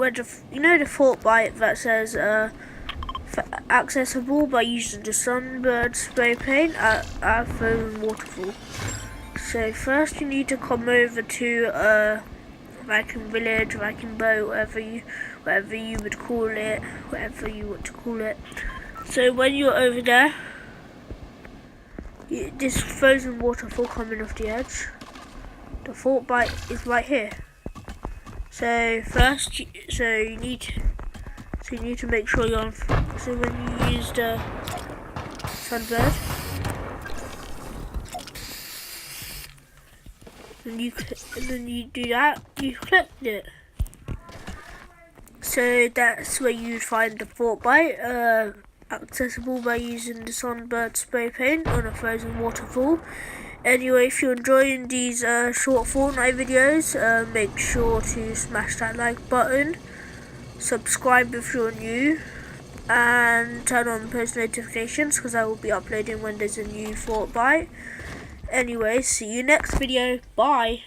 where you know the Fortbyte that says accessible by using the sunbird spray paint at Frozen Waterfall. So first you need to come over to Viking Village, Viking Boat, whatever you would call it, whatever you want to call it. So when you're over there, this frozen waterfall coming off the edge, the Fortbyte is right here. So first, you need to make sure you're on. So when you use the sunbird, and then you do that, you collect it. So that's where you'd find the Fortbyte, accessible by using the sunbird spray paint on a frozen waterfall. Anyway, if you're enjoying these short Fortnite videos, make sure to smash that like button, subscribe if you're new, and turn on post notifications because I will be uploading when there's a new Fortbyte. Anyway, see you next video. Bye.